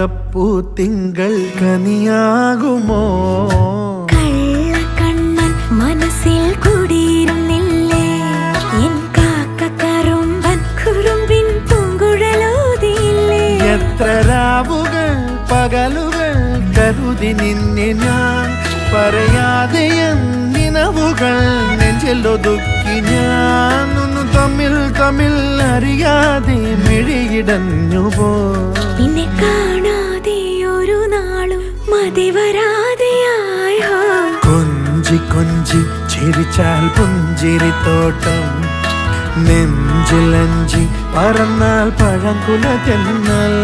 അകപ്പൂത്തിങ്കൾ കനിയാകുമോ കള്ളക്കണ്ണൻ മനസ്സിൽ കുടിയിരുന്നില്ലേ എൻ കാക്കക്കറുമ്പൻ കുറുമ്പിൻ പൂങ്കുഴലോതിയില്ലേ എത്ര രാവുകൾ പകലുകൾ കരുതി നിന്നെ ഞാൻ പറയാതെ നിനവുകൾ നെഞ്ചിലൊതുക്കി ഞാൻ ഒന്നു തമ്മിൽ അറിയാതെ മിഴിയിടഞ്ഞു പോ നിന്നെ കാണാതെ ഒരു നാളും മതി വരാതെയായോ കൊഞ്ചി കൊഞ്ചി ചിരിച്ചാൽ പുഞ്ചിരിത്തോട്ടം നെഞ്ചിലഞ്ചി പറന്നാൽ പഴങ്കുല തെന്നൽ